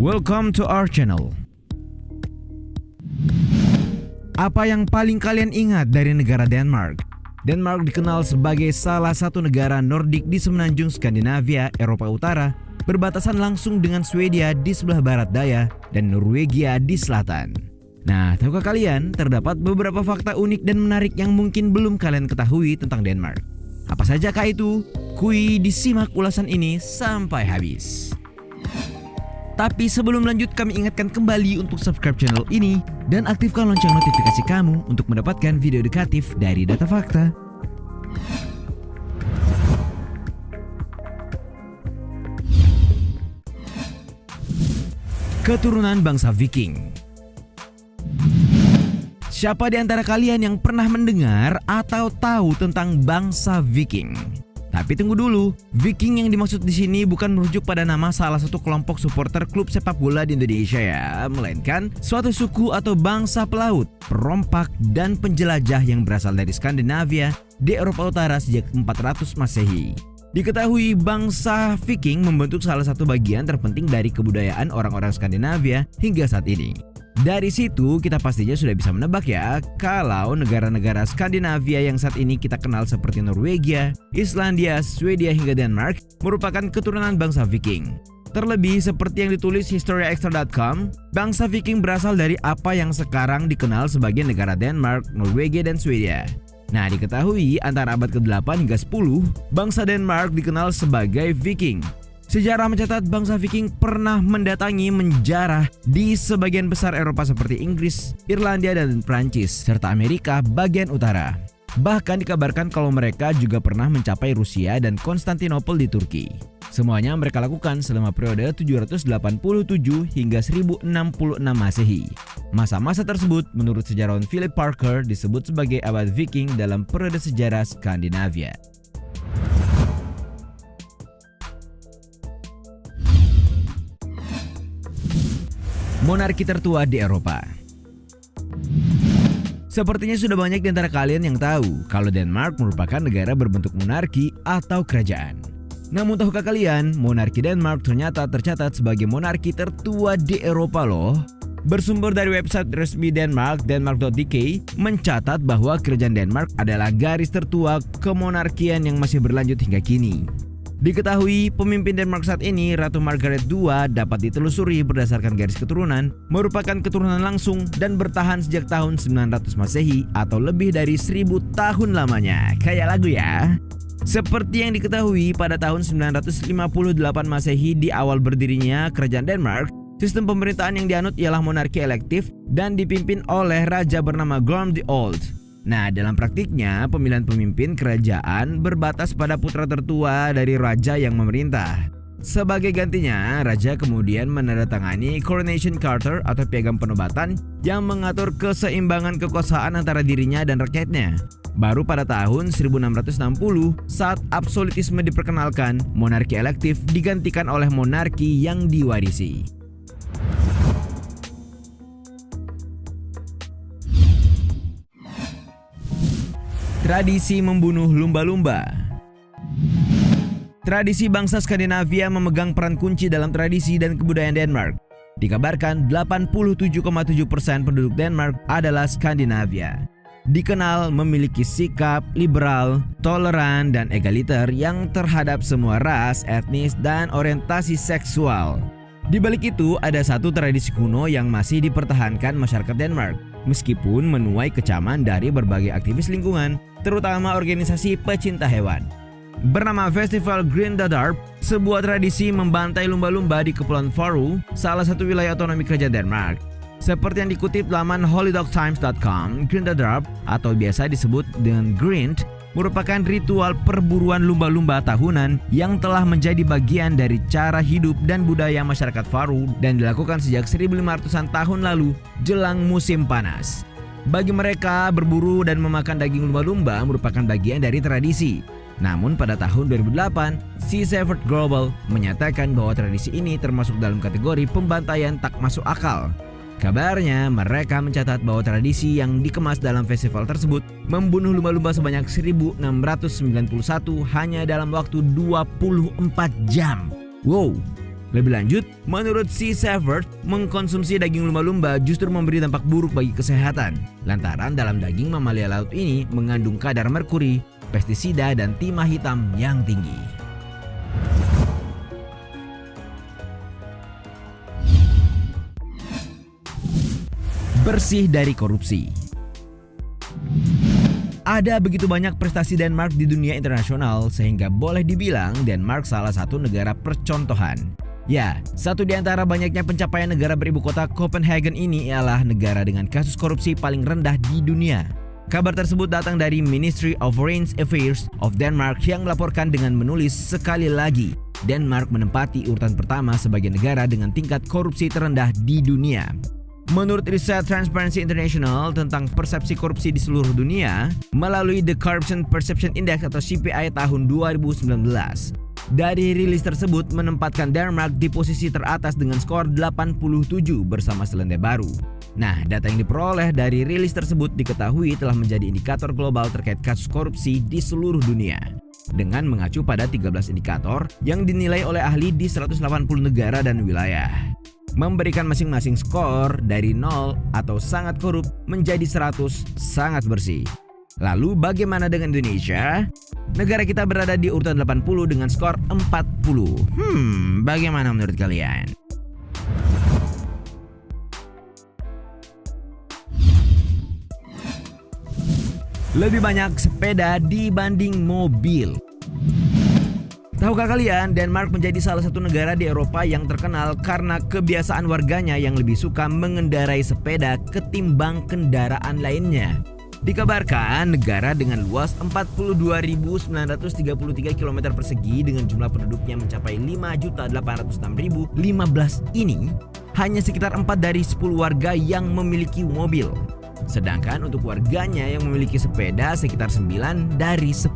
Welcome to our channel. Apa yang paling kalian ingat dari negara Denmark? Denmark dikenal sebagai salah satu negara Nordik di semenanjung Skandinavia, Eropa Utara, berbatasan langsung dengan Swedia di sebelah barat daya dan Norwegia di selatan. Nah, tahukah kalian terdapat beberapa fakta unik dan menarik yang mungkin belum kalian ketahui tentang Denmark? Apa saja kah itu? Kui disimak ulasan ini sampai habis. Tapi sebelum lanjut, kami ingatkan kembali untuk subscribe channel ini dan aktifkan lonceng notifikasi kamu untuk mendapatkan video edukatif dari Data Fakta. Keturunan bangsa Viking. Siapa di antara kalian yang pernah mendengar atau tahu tentang bangsa Viking? Tapi tunggu dulu, Viking yang dimaksud di sini bukan merujuk pada nama salah satu kelompok supporter klub sepak bola di Indonesia ya, melainkan suatu suku atau bangsa pelaut, perompak, dan penjelajah yang berasal dari Skandinavia di Eropa Utara sejak 400 Masehi. Diketahui bangsa Viking membentuk salah satu bagian terpenting dari kebudayaan orang-orang Skandinavia hingga saat ini. Dari situ kita pastinya sudah bisa menebak ya, kalau negara-negara Skandinavia yang saat ini kita kenal seperti Norwegia, Islandia, Swedia hingga Denmark merupakan keturunan bangsa Viking. Terlebih seperti yang ditulis HistoriaExtra.com, bangsa Viking berasal dari apa yang sekarang dikenal sebagai negara Denmark, Norwegia, dan Swedia. Nah, diketahui antara abad ke-8 hingga 10, bangsa Denmark dikenal sebagai Viking. Sejarah mencatat bangsa Viking pernah mendatangi menjarah di sebagian besar Eropa seperti Inggris, Irlandia, dan Prancis, serta Amerika bagian utara. Bahkan dikabarkan kalau mereka juga pernah mencapai Rusia dan Konstantinopel di Turki. Semuanya mereka lakukan selama periode 787 hingga 1066 Masehi. Masa-masa tersebut menurut sejarawan Philip Parker disebut sebagai abad Viking dalam periode sejarah Skandinavia. Monarki tertua di Eropa. Sepertinya sudah banyak di antara kalian yang tahu kalau Denmark merupakan negara berbentuk monarki atau kerajaan. Namun tahukah kalian, monarki Denmark ternyata tercatat sebagai monarki tertua di Eropa loh. Bersumber dari website resmi Denmark, denmark.dk, mencatat bahwa kerajaan Denmark adalah garis tertua kemonarkian yang masih berlanjut hingga kini. Diketahui pemimpin Denmark saat ini, Ratu Margaret II, dapat ditelusuri berdasarkan garis keturunan, merupakan keturunan langsung dan bertahan sejak tahun 900 Masehi atau lebih dari 1000 tahun lamanya. Kayak lagu ya. Seperti yang diketahui pada tahun 958 Masehi di awal berdirinya kerajaan Denmark, sistem pemerintahan yang dianut ialah monarki elektif dan dipimpin oleh raja bernama Gorm the Old. Nah, dalam praktiknya, pemilihan pemimpin kerajaan berbatas pada putra tertua dari raja yang memerintah. Sebagai gantinya, raja kemudian menandatangani Coronation Charter atau piagam penobatan yang mengatur keseimbangan kekuasaan antara dirinya dan rakyatnya. Baru pada tahun 1660, saat absolutisme diperkenalkan, monarki elektif digantikan oleh monarki yang diwarisi. Tradisi membunuh lumba-lumba. Tradisi bangsa Skandinavia memegang peran kunci dalam tradisi dan kebudayaan Denmark. Dikabarkan 87,7% penduduk Denmark adalah Skandinavia. Dikenal memiliki sikap liberal, toleran, dan egaliter yang terhadap semua ras, etnis, dan orientasi seksual. Di balik itu, ada satu tradisi kuno yang masih dipertahankan masyarakat Denmark, meskipun menuai kecaman dari berbagai aktivis lingkungan, terutama organisasi pecinta hewan. Bernama Festival Grindadarp, sebuah tradisi membantai lumba-lumba di Kepulauan Faroe, salah satu wilayah otonomi kerajaan Denmark. Seperti yang dikutip laman holydogtimes.com, Grindadarp atau biasa disebut dengan Grind merupakan ritual perburuan lumba-lumba tahunan yang telah menjadi bagian dari cara hidup dan budaya masyarakat Faroe dan dilakukan sejak 1500-an tahun lalu jelang musim panas. Bagi mereka, berburu dan memakan daging lumba-lumba merupakan bagian dari tradisi. Namun pada tahun 2008, Sea Shepherd Global menyatakan bahwa tradisi ini termasuk dalam kategori pembantaian tak masuk akal. Kabarnya, mereka mencatat bahwa tradisi yang dikemas dalam festival tersebut membunuh lumba-lumba sebanyak 1691 hanya dalam waktu 24 jam. Wow, Lebih lanjut, menurut C. Savert, mengkonsumsi daging lumba-lumba justru memberi dampak buruk bagi kesehatan. Lantaran dalam daging mamalia laut ini mengandung kadar merkuri, pestisida, dan timah hitam yang tinggi. Bersih dari korupsi. Ada begitu banyak prestasi Denmark di dunia internasional sehingga boleh dibilang Denmark salah satu negara percontohan. Ya, satu di antara banyaknya pencapaian negara beribu kota Copenhagen ini ialah negara dengan kasus korupsi paling rendah di dunia. Kabar tersebut datang dari Ministry of Foreign Affairs of Denmark yang melaporkan dengan menulis sekali lagi, Denmark menempati urutan pertama sebagai negara dengan tingkat korupsi terendah di dunia. Menurut riset Transparency International tentang persepsi korupsi di seluruh dunia melalui The Corruption Perception Index atau CPI tahun 2019. Dari rilis tersebut menempatkan Denmark di posisi teratas dengan skor 87 bersama Selandia Baru. Nah, data yang diperoleh dari rilis tersebut diketahui telah menjadi indikator global terkait kasus korupsi di seluruh dunia. Dengan mengacu pada 13 indikator yang dinilai oleh ahli di 180 negara dan wilayah. Memberikan masing-masing skor dari 0 atau sangat korup menjadi 100 sangat bersih. Lalu bagaimana dengan Indonesia? Negara kita berada di urutan 80 dengan skor 40. Bagaimana menurut kalian? Lebih banyak sepeda dibanding mobil. Tahukah kalian, Denmark menjadi salah satu negara di Eropa yang terkenal karena kebiasaan warganya yang lebih suka mengendarai sepeda ketimbang kendaraan lainnya. Dikabarkan, negara dengan luas 42.933 km persegi dengan jumlah penduduknya mencapai 5.806.015 ini, hanya sekitar 4 dari 10 warga yang memiliki mobil. Sedangkan untuk warganya yang memiliki sepeda sekitar 9 dari 10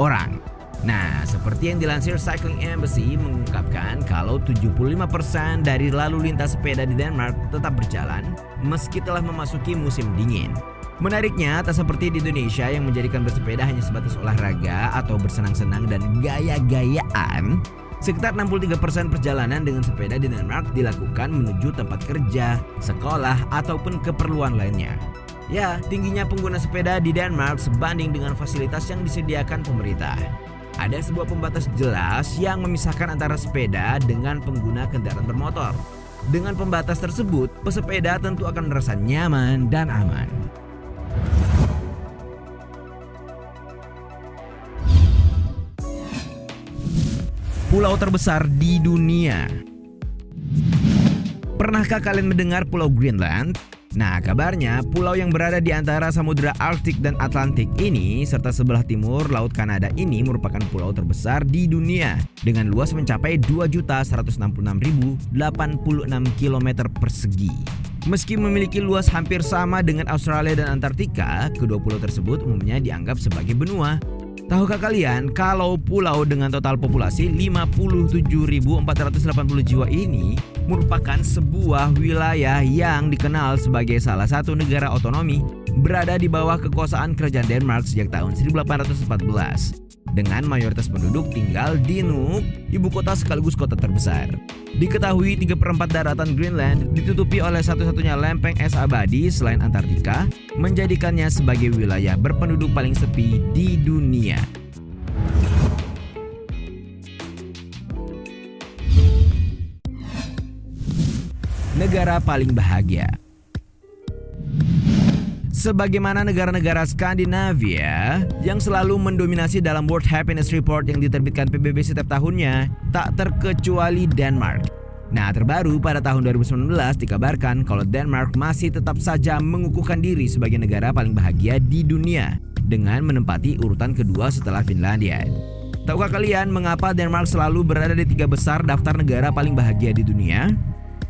orang. Nah, seperti yang dilansir Cycling Embassy mengungkapkan kalau 75% dari lalu lintas sepeda di Denmark tetap berjalan meski telah memasuki musim dingin. Menariknya, tak seperti di Indonesia yang menjadikan bersepeda hanya sebatas olahraga atau bersenang-senang dan gaya-gayaan, sekitar 63% perjalanan dengan sepeda di Denmark dilakukan menuju tempat kerja, sekolah, ataupun keperluan lainnya. Ya, tingginya pengguna sepeda di Denmark sebanding dengan fasilitas yang disediakan pemerintah. Ada sebuah pembatas jelas yang memisahkan antara sepeda dengan pengguna kendaraan bermotor. Dengan pembatas tersebut, pesepeda tentu akan merasa nyaman dan aman. Pulau terbesar di dunia. Pernahkah kalian mendengar Pulau Greenland? Nah, kabarnya pulau yang berada di antara Samudra Arktik dan Atlantik ini serta sebelah timur Laut Kanada ini merupakan pulau terbesar di dunia dengan luas mencapai 2.166.086 km persegi. Meski memiliki luas hampir sama dengan Australia dan Antartika, kedua pulau tersebut umumnya dianggap sebagai benua. Tahukah kalian kalau pulau dengan total populasi 57.480 jiwa ini merupakan sebuah wilayah yang dikenal sebagai salah satu negara otonomi berada di bawah kekuasaan kerajaan Denmark sejak tahun 1814. Dengan mayoritas penduduk tinggal di Nuuk, ibu kota sekaligus kota terbesar. Diketahui 3/4 daratan Greenland ditutupi oleh satu-satunya lempeng es abadi selain Antartika, menjadikannya sebagai wilayah berpenduduk paling sepi di dunia. Negara paling bahagia. Sebagaimana negara-negara Skandinavia yang selalu mendominasi dalam World Happiness Report yang diterbitkan PBB setiap tahunnya, tak terkecuali Denmark. Nah, terbaru pada tahun 2019 dikabarkan kalau Denmark masih tetap saja mengukuhkan diri sebagai negara paling bahagia di dunia dengan menempati urutan kedua setelah Finlandia. Tahukah kalian mengapa Denmark selalu berada di 3 besar daftar negara paling bahagia di dunia?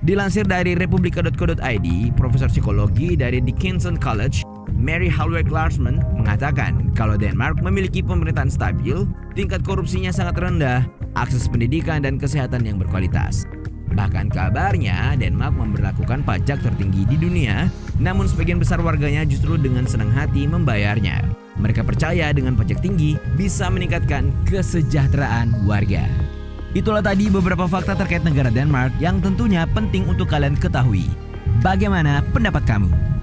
Dilansir dari republika.co.id, Profesor Psikologi dari Dickinson College, Mary Hallweg Larsman, mengatakan kalau Denmark memiliki pemerintahan stabil, tingkat korupsinya sangat rendah, akses pendidikan dan kesehatan yang berkualitas. Bahkan kabarnya Denmark memberlakukan pajak tertinggi di dunia, namun sebagian besar warganya justru dengan senang hati membayarnya. Mereka percaya dengan pajak tinggi bisa meningkatkan kesejahteraan warga. Itulah tadi beberapa fakta terkait negara Denmark yang tentunya penting untuk kalian ketahui. Bagaimana pendapat kamu?